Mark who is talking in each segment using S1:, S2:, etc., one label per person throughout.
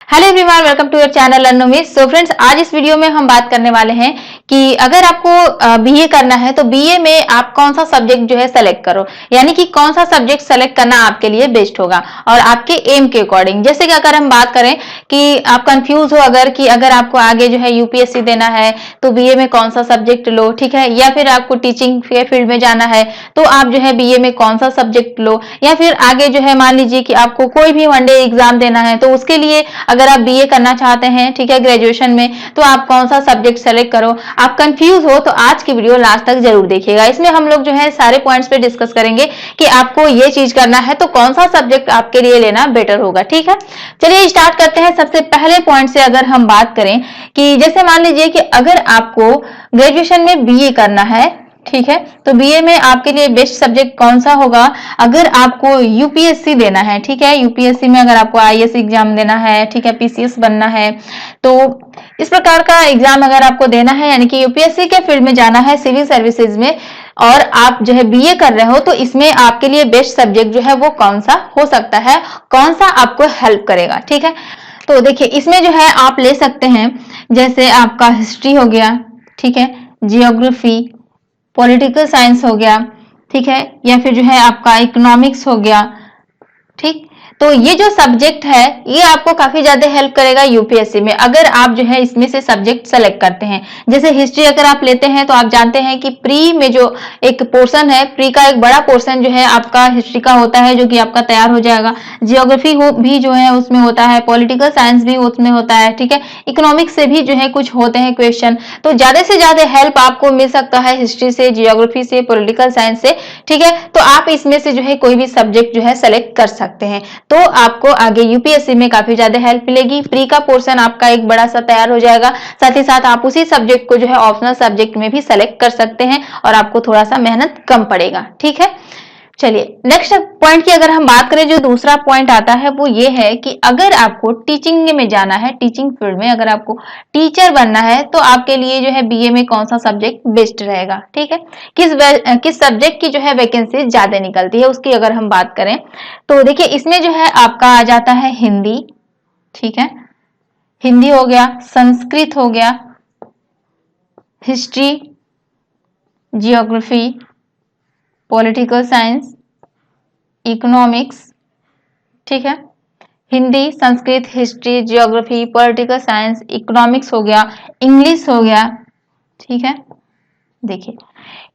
S1: Hello everyone, welcome to your channel learn with. So friends, आज इस video में हम बात करने वाले हैं कि अगर आपको बीए करना है तो बीए में आप कौन सा सब्जेक्ट जो है सेलेक्ट करो, यानी कि कौन सा सब्जेक्ट सेलेक्ट करना आपके लिए बेस्ट होगा और आपके एम के अकॉर्डिंग। जैसे कि अगर हम बात करें कि आप कंफ्यूज हो अगर आपको आगे जो है यूपीएससी देना है तो बीए में कौन सा सब्जेक्ट लो, ठीक है, या फिर आपको टीचिंग के फील्ड में जाना है तो आप जो है बीए में कौन सा सब्जेक्ट लो, या फिर आगे जो है मान लीजिए कि आपको कोई भी वनडे एग्जाम देना है तो उसके लिए अगर आप बीए करना चाहते हैं, ठीक है, ग्रेजुएशन में, तो आप कौन सा सब्जेक्ट सेलेक्ट करो। आप कंफ्यूज हो तो आज की वीडियो लास्ट तक जरूर देखिएगा। इसमें हम लोग जो है सारे पॉइंट्स पे डिस्कस करेंगे कि आपको ये चीज करना है तो कौन सा सब्जेक्ट आपके लिए लेना बेटर होगा, ठीक है। चलिए स्टार्ट करते हैं। सबसे पहले पॉइंट से अगर हम बात करें कि जैसे मान लीजिए कि अगर आपको ग्रेजुएशन में बीए करना है, ठीक है, तो बीए में आपके लिए बेस्ट सब्जेक्ट कौन सा होगा। अगर आपको यूपीएससी देना है, ठीक है, यूपीएससी में अगर आपको आईएएस एग्जाम देना है, ठीक है, पीसीएस बनना है, तो इस प्रकार का एग्जाम अगर आपको देना है, यानी कि यूपीएससी के फील्ड में जाना है सिविल सर्विसेज में, और आप जो है बीए कर रहे हो, तो इसमें आपके लिए बेस्ट सब्जेक्ट जो है वो कौन सा हो सकता है, कौन सा आपको हेल्प करेगा, ठीक है। तो देखिए, इसमें जो है आप ले सकते हैं जैसे आपका हिस्ट्री हो गया, ठीक है, जियोग्राफी, पॉलिटिकल साइंस हो गया, ठीक है, या फिर जो है आपका इकोनॉमिक्स हो गया, ठीक। तो ये जो सब्जेक्ट है ये आपको काफी ज्यादा हेल्प करेगा यूपीएससी में, अगर आप जो है इसमें से सब्जेक्ट सेलेक्ट करते हैं। जैसे हिस्ट्री अगर आप लेते हैं तो आप जानते हैं कि प्री में जो एक पोर्शन है, प्री का एक बड़ा पोर्शन जो है आपका हिस्ट्री का होता है, जो कि आपका तैयार हो जाएगा। जियोग्राफी भी जो है उसमें होता है, पॉलिटिकल साइंस भी उसमें होता है, ठीक है, इकोनॉमिक्स से भी जो है कुछ होते हैं क्वेश्चन। तो ज्यादा से ज्यादा हेल्प आपको मिल सकता है हिस्ट्री से, जियोग्राफी से, पॉलिटिकल साइंस से, ठीक है। तो आप इसमें से जो है कोई भी सब्जेक्ट जो है सेलेक्ट कर सकते हैं, तो आपको आगे यूपीएससी में काफी ज्यादा हेल्प मिलेगी। प्री का पोर्शन आपका एक बड़ा सा तैयार हो जाएगा, साथ ही साथ आप उसी सब्जेक्ट को जो है ऑप्शनल सब्जेक्ट में भी सेलेक्ट कर सकते हैं और आपको थोड़ा सा मेहनत कम पड़ेगा, ठीक है। चलिए नेक्स्ट पॉइंट की अगर हम बात करें, जो दूसरा पॉइंट आता है वो ये है कि अगर आपको टीचिंग में जाना है, टीचिंग फील्ड में अगर आपको टीचर बनना है तो आपके लिए जो है बीए में कौन सा सब्जेक्ट बेस्ट रहेगा, ठीक है। किस सब्जेक्ट की जो है वैकेंसी ज्यादा निकलती है उसकी अगर हम बात करें तो देखिए, इसमें जो है आपका आ जाता है हिंदी, ठीक है, हिंदी हो गया, संस्कृत हो गया, history, geography, political science, economics, ठीक है, Hindi, Sanskrit, history, geography, political science, economics हो गया, इंग्लिश हो गया, ठीक है। देखिए,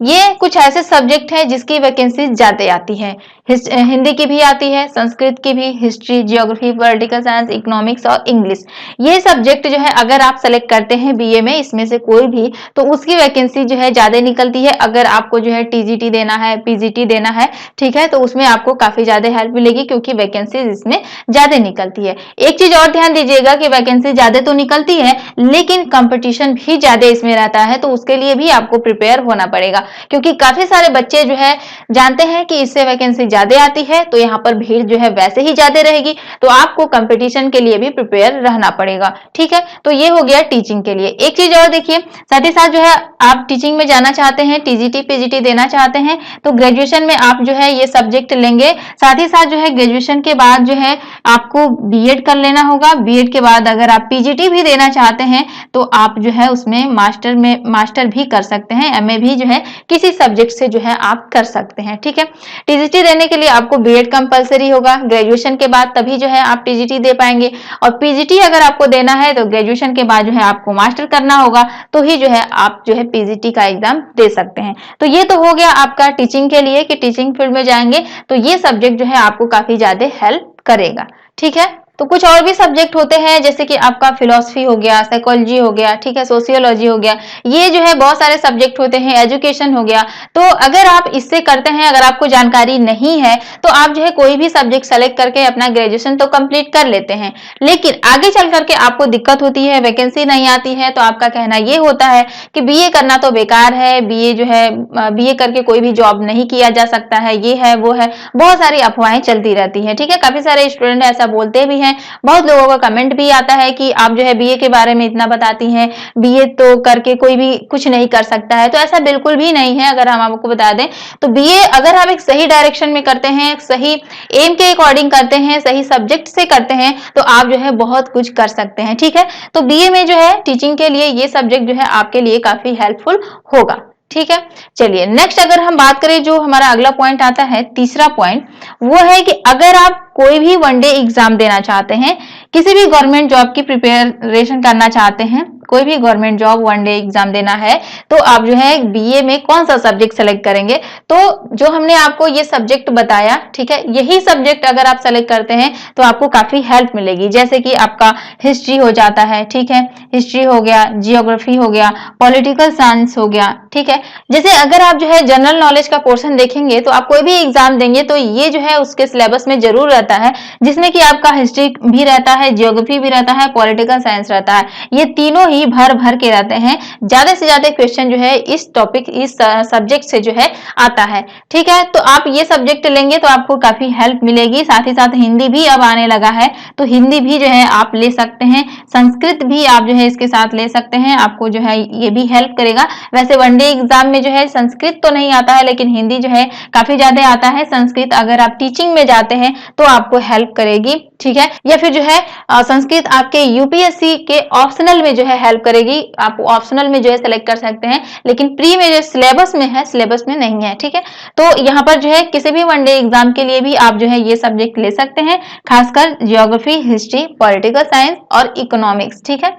S1: ये कुछ ऐसे सब्जेक्ट है जिसकी वैकेंसी ज्यादा आती है। हिंदी की भी आती है, संस्कृत की भी, history, geography, political science, economics और इंग्लिश। ये सब्जेक्ट जो है अगर आप सेलेक्ट करते हैं बीए में इसमें से कोई भी, तो उसकी वैकेंसी जो है ज्यादा निकलती है। अगर आपको जो है टीजीटी देना है, पीजीटी देना है, ठीक है, तो उसमें आपको काफी ज्यादा हेल्प मिलेगी क्योंकि वैकेंसी इसमें ज्यादा निकलती है। एक चीज और ध्यान दीजिएगा कि वैकेंसी ज्यादा तो निकलती है लेकिन कंपटीशन भी ज्यादा इसमें रहता है, तो उसके लिए भी आपको प्रिपेयर होना पड़ेगा क्योंकि काफी सारे बच्चे जो है जानते हैं कि इससे वैकेंसी ज्यादा आती है, तो यहाँ पर भीड़ जो है वैसे ही ज्यादा रहेगी, तो आपको कंपटीशन के लिए भी प्रिपेयर रहना पड़ेगा, ठीक है। तो ये हो गया टीचिंग के लिए। एक चीज और देखिए, साथ ही साथ जो है आप टीचिंग में जाना चाहते हैं, टीजीटी पीजीटी देना चाहते हैं, तो ग्रेजुएशन में आप जो है ये सब्जेक्ट लेंगे। साथ ही साथ जो है ग्रेजुएशन के बाद जो है आपको बीएड कर लेना होगा। बीएड के बाद अगर आप पीजीटी भी देना चाहते हैं तो आप जो है उसमें मास्टर भी कर सकते हैं, एमए भी जो है किसी सब्जेक्ट से जो है आप कर सकते हैं, ठीक है। टीजीटी देने के लिए आपको बीएड कंपलसरी होगा ग्रेजुएशन के बाद, तभी जो है आप टीजीटी दे पाएंगे। और पीजीटी अगर आपको देना है तो ग्रेजुएशन के बाद जो है आपको मास्टर करना होगा, तो ही जो है आप जो है पीजीटी का एग्जाम दे सकते हैं। तो ये तो हो गया आपका टीचिंग के लिए कि टीचिंग फील्ड में जाएंगे तो ये सब्जेक्ट जो है आपको काफी ज्यादा हेल्प करेगा, ठीक है। तो कुछ और भी सब्जेक्ट होते हैं जैसे कि आपका फिलॉसफी हो गया, साइकोलॉजी हो गया, ठीक है, सोशियोलॉजी हो गया, ये जो है बहुत सारे सब्जेक्ट होते हैं, एजुकेशन हो गया। तो अगर आप इससे करते हैं, अगर आपको जानकारी नहीं है तो आप जो है कोई भी सब्जेक्ट सेलेक्ट करके अपना ग्रेजुएशन तो कंप्लीट कर लेते हैं, लेकिन आगे चल करके आपको दिक्कत होती है, वैकेंसी नहीं आती है, तो आपका कहना ये होता है कि बीए करना तो बेकार है, बीए जो है बीए करके कोई भी जॉब नहीं किया जा सकता है, ये है वो है, बहुत सारी अफवाहें चलती रहती है, ठीक है। काफी सारे स्टूडेंट ऐसा बोलते भी हैं हैं। बहुत लोगों का कमेंट भी आता है कि आप जो है बीए के बारे में इतना बताती हैं, बीए तो करके कोई भी कुछ नहीं कर सकता है। तो ऐसा बिल्कुल भी नहीं है। अगर हम आपको बता दें तो बीए अगर आप एक सही डायरेक्शन में करते हैं, सही एम के अकॉर्डिंग करते हैं, सही सब्जेक्ट से करते हैं, तो आप जो है बहुत कुछ कर सकते हैं। ठीक है, तो बीए में जो है टीचिंग के लिए ये सब्जेक्ट जो है आपके लिए काफी हेल्पफुल होगा। ठीक है, चलिए नेक्स्ट अगर हम बात करें, जो हमारा अगला पॉइंट आता है, तीसरा पॉइंट, वो है कि अगर आप कोई भी वनडे एग्जाम देना चाहते हैं, किसी भी गवर्नमेंट जॉब की प्रिपरेशन करना चाहते हैं, कोई भी गवर्नमेंट जॉब वनडे एग्जाम देना है, तो आप जो है बीए में कौन सा सब्जेक्ट सेलेक्ट करेंगे? तो जो हमने आपको ये सब्जेक्ट बताया, ठीक है, यही सब्जेक्ट अगर आप सेलेक्ट करते हैं तो आपको काफी हेल्प मिलेगी। जैसे कि आपका हिस्ट्री हो जाता है, ठीक है, हिस्ट्री हो गया, जियोग्राफी हो गया, पॉलिटिकल साइंस हो गया। ठीक है, जैसे अगर आप जो है जनरल नॉलेज का पोर्शन देखेंगे तो आप कोई भी एग्जाम देंगे तो ये जो है उसके सिलेबस में जरूर रहता है, जिसमें कि आपका हिस्ट्री भी रहता है, जियोग्राफी भी रहता है, पॉलिटिकल साइंस रहता है। ये तीनों ही भर भर के रहते हैं। ज्यादा से ज्यादा क्वेश्चन जो है इस टॉपिक, इस सब्जेक्ट से जो है आता है। ठीक है, तो आप ये सब्जेक्ट लेंगे तो आपको काफी हेल्प मिलेगी। साथ ही साथ हिंदी भी अब आने लगा है, तो हिंदी भी जो है आप ले सकते हैं। संस्कृत भी आप जो है इसके साथ ले सकते हैं, आपको जो है ये भी हेल्प करेगा। वैसे वनडे एग्जाम में जो है संस्कृत तो नहीं आता है, लेकिन हिंदी जो है काफी ज्यादा आता है। संस्कृत अगर आप टीचिंग में जाते हैं तो आपको हेल्प करेगी। ठीक है, या फिर जो है संस्कृत आपके यूपीएससी के ऑप्शनल में जो है हेल्प करेगी। आप ऑप्शनल में जो है सेलेक्ट कर सकते हैं, लेकिन प्री में जो सिलेबस में है, सिलेबस में नहीं है। ठीक है, तो यहाँ पर जो है किसी भी वनडे एग्जाम के लिए भी आप जो है ये सब्जेक्ट ले सकते हैं, खासकर जियोग्राफी, हिस्ट्री, पॉलिटिकल साइंस और इकोनॉमिक्स। ठीक है,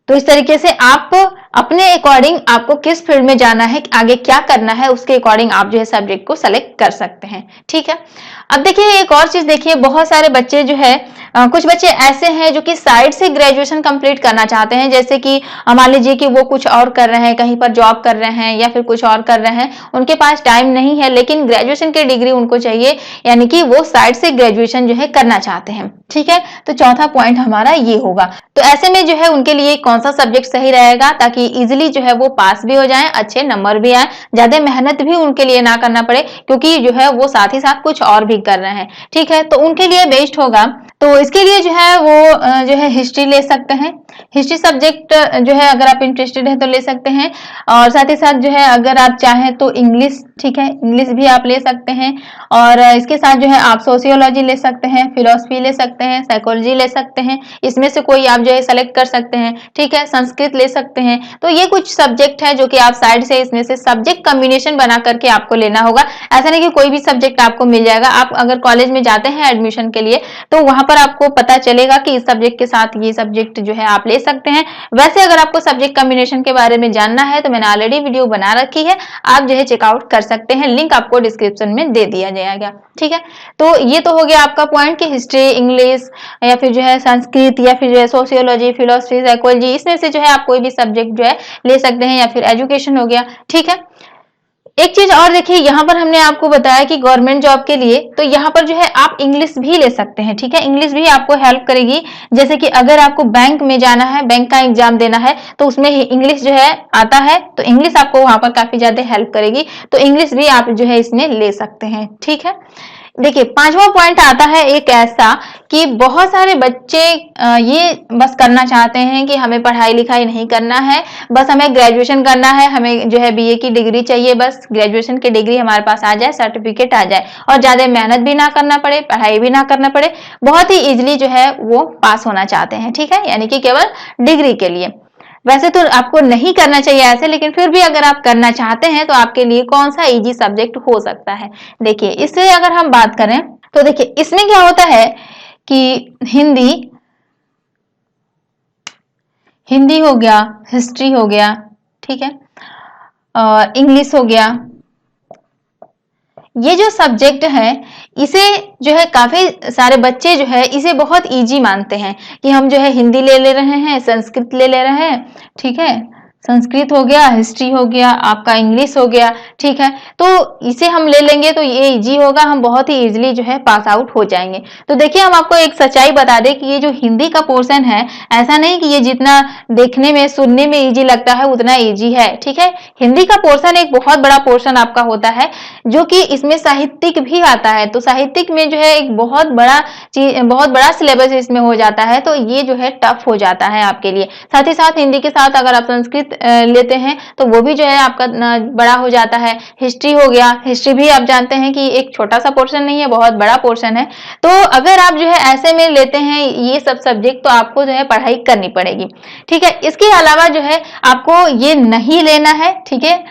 S1: तो इस तरीके से आप अपने अकॉर्डिंग आपको किस फील्ड में जाना है, आगे क्या करना है, उसके अकॉर्डिंग आप जो है सब्जेक्ट को सेलेक्ट कर सकते हैं। ठीक है, अब देखिए एक और चीज देखिए, बहुत सारे बच्चे जो है कुछ बच्चे ऐसे हैं जो कि साइड से ग्रेजुएशन कंप्लीट करना चाहते हैं। जैसे कि मान लीजिए कि वो कुछ और कर रहे हैं, कहीं पर जॉब कर रहे हैं या फिर कुछ और कर रहे हैं, उनके पास टाइम नहीं है, लेकिन ग्रेजुएशन की डिग्री उनको चाहिए, यानी कि वो साइड से ग्रेजुएशन जो है करना चाहते हैं। ठीक है, तो चौथा पॉइंट हमारा ये होगा। तो ऐसे में जो है उनके लिए कौन सा सब्जेक्ट सही रहेगा, ताकि इजिली जो है वो पास भी हो जाएं, अच्छे नंबर भी आए, ज्यादा मेहनत भी उनके लिए ना करना पड़े, क्योंकि जो है वो साथ ही साथ कुछ और भी कर रहे हैं। ठीक है, तो उनके लिए बेस्ट होगा। तो इसके लिए जो है वो जो है हिस्ट्री ले सकते हैं। हिस्ट्री सब्जेक्ट जो है अगर आप इंटरेस्टेड है तो ले सकते हैं, और साथ ही साथ जो है अगर आप चाहें तो इंग्लिश, ठीक है, इंग्लिश भी आप ले सकते हैं। और इसके साथ जो है आप सोशियोलॉजी ले सकते हैं, फिलोसफी ले सकते हैं, साइकोलॉजी ले सकते हैं, इसमें से कोई आप जो है सेलेक्ट कर सकते हैं। ठीक है, संस्कृत ले सकते हैं। तो ये कुछ सब्जेक्ट है जो कि आप साइड से इसमें से सब्जेक्ट कॉम्बिनेशन बना करके आपको लेना होगा। ऐसा नहीं कि कोई भी सब्जेक्ट आपको मिल जाएगा। आप अगर कॉलेज में जाते हैं एडमिशन के लिए तो वहां पर आपको पता चलेगा कि इस सब्जेक्ट के साथ ये सब्जेक्ट जो है आप ले सकते हैं। वैसे अगर आपको सब्जेक्ट कॉम्बिनेशन के बारे में जानना है तो मैंने ऑलरेडी वीडियो बना रखी है, आप जो है चेकआउट कर सकते हैं, लिंक आपको डिस्क्रिप्शन में दे दिया जाएगा। ठीक है, तो ये तो हो गया आपका पॉइंट कि हिस्ट्री, इंग्लिश या फिर जो है संस्कृत या फिर जो है सोशियोलॉजी, फिलोसफी, साइकोलॉजी, इसमें से जो है आप कोई भी सब्जेक्ट जो है ले सकते हैं, या फिर एजुकेशन हो गया। ठीक है, एक चीज और देखिए, यहाँ पर हमने आपको बताया कि गवर्नमेंट जॉब के लिए तो यहाँ पर जो है आप इंग्लिश भी ले सकते हैं। ठीक है, इंग्लिश भी आपको हेल्प करेगी। जैसे कि अगर आपको बैंक में जाना है, बैंक का एग्जाम देना है, तो उसमें इंग्लिश जो है आता है, तो इंग्लिश आपको वहां पर काफी ज्यादा हेल्प करेगी। तो इंग्लिश भी आप जो है इसमें ले सकते हैं। ठीक है, देखिए पांचवा पॉइंट आता है एक ऐसा कि बहुत सारे बच्चे ये बस करना चाहते हैं कि हमें पढ़ाई लिखाई नहीं करना है, बस हमें ग्रेजुएशन करना है, हमें जो है बीए की डिग्री चाहिए, बस ग्रेजुएशन की डिग्री हमारे पास आ जाए, सर्टिफिकेट आ जाए और ज्यादा मेहनत भी ना करना पड़े, पढ़ाई भी ना करना पड़े, बहुत ही इजिली जो है वो पास होना चाहते हैं। ठीक है, यानी कि केवल डिग्री के लिए। वैसे तो आपको नहीं करना चाहिए ऐसे, लेकिन फिर भी अगर आप करना चाहते हैं तो आपके लिए कौन सा इजी सब्जेक्ट हो सकता है? देखिए इससे अगर हम बात करें तो देखिए इसमें क्या होता है कि हिंदी हो गया, हिस्ट्री हो गया, ठीक है, और इंग्लिश हो गया, ये जो सब्जेक्ट है इसे जो है काफी सारे बच्चे जो है इसे बहुत इजी मानते हैं कि हम जो है हिंदी ले रहे हैं, संस्कृत ले रहे हैं, ठीक है, संस्कृत हो गया, हिस्ट्री हो गया, आपका इंग्लिश हो गया, ठीक है। तो इसे हम ले लेंगे तो ये इजी होगा, हम बहुत ही इजीली जो है पास आउट हो जाएंगे। तो देखिए हम आपको एक सच्चाई बता दें कि ये जो हिंदी का पोर्शन है, ऐसा नहीं कि ये जितना देखने में सुनने में इजी लगता है उतना इजी है, ठीक है। हिंदी का पोर्शन एक बहुत बड़ा पोर्शन आपका होता है, जो कि इसमें साहित्यिक भी आता है। तो साहित्यिक में जो है एक बहुत बड़ा सिलेबस इसमें हो जाता है, तो ये जो है टफ हो जाता है आपके लिए। साथ ही साथ हिंदी के साथ अगर आप संस्कृत लेते हैं तो वो भी जो है आपका बड़ा हो जाता है। हिस्ट्री हो गया, हिस्ट्री भी आप जानते हैं कि एक छोटा सा पोर्शन नहीं है, बहुत बड़ा पोर्शन है। तो अगर आप जो है ऐसे में लेते हैं ये सब सब्जेक्ट, तो आपको जो है पढ़ाई करनी पड़ेगी, ठीक है। इसके अलावा जो है आपको ये नहीं लेना है, ठीक है।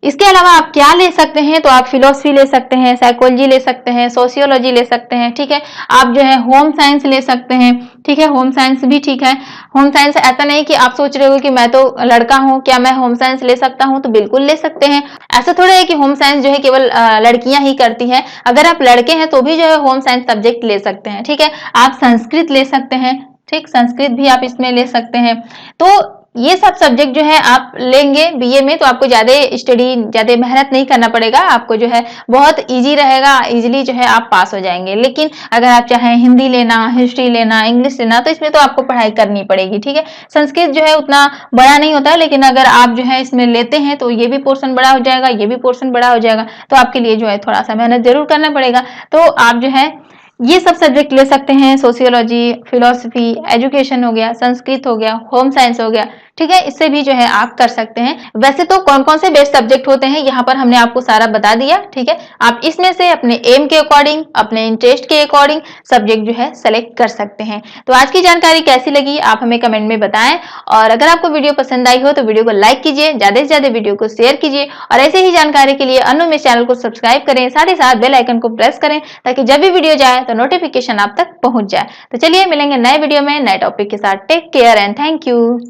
S1: इसके अलावा आप क्या ले सकते हैं, तो आप फिलोसफी ले सकते हैं, साइकोलॉजी ले सकते हैं, सोशियोलॉजी ले सकते हैं, ठीक है। आप जो है होम साइंस ले सकते हैं, ठीक है। होम साइंस भी ठीक है। होम साइंस ऐसा नहीं कि आप सोच रहे हो कि मैं तो लड़का हूं, क्या मैं होम साइंस ले सकता हूं, तो बिल्कुल ले सकते हैं। ऐसा थोड़ा है कि होम साइंस जो है केवल लड़कियां ही करती हैं। अगर आप लड़के हैं तो भी जो है होम साइंस सब्जेक्ट ले सकते हैं, ठीक है। आप संस्कृत ले सकते हैं, ठीक, संस्कृत भी आप इसमें ले सकते हैं। तो ये सब सब्जेक्ट जो है आप लेंगे बीए में, तो आपको ज्यादा मेहनत नहीं करना पड़ेगा, आपको जो है बहुत इजी रहेगा, इजीली जो है आप पास हो जाएंगे। लेकिन अगर आप चाहें हिंदी लेना, हिस्ट्री लेना, इंग्लिश लेना, तो इसमें तो आपको पढ़ाई करनी पड़ेगी, ठीक है। संस्कृत जो है उतना बड़ा नहीं होता है, लेकिन अगर आप जो है इसमें लेते हैं तो ये भी पोर्शन बड़ा हो जाएगा, ये भी पोर्शन बड़ा हो जाएगा, तो आपके लिए जो है थोड़ा सा मेहनत जरूर करना पड़ेगा। तो आप जो है ये सब सब्जेक्ट ले सकते हैं, सोशियोलॉजी, फिलोसफी, एजुकेशन हो गया, संस्कृत हो गया, होम साइंस हो गया, ठीक है। इससे भी जो है आप कर सकते हैं। वैसे तो कौन कौन से बेस्ट सब्जेक्ट होते हैं यहाँ पर हमने आपको सारा बता दिया, ठीक है। आप इसमें से अपने एम के अकॉर्डिंग, अपने इंटरेस्ट के अकॉर्डिंग सब्जेक्ट जो है सेलेक्ट कर सकते हैं। तो आज की जानकारी कैसी लगी आप हमें कमेंट में बताएं, और अगर आपको वीडियो पसंद आई हो तो वीडियो को लाइक कीजिए, ज्यादा से ज्यादा वीडियो को शेयर कीजिए, और ऐसे ही जानकारी के लिए अनु मेरे चैनल को सब्सक्राइब करें, साथ ही साथ बेल आइकन को प्रेस करें, ताकि जब भी वीडियो जाए तो नोटिफिकेशन आप तक पहुंच जाए। तो चलिए मिलेंगे नए वीडियो में नए टॉपिक के साथ। Take care and thank you.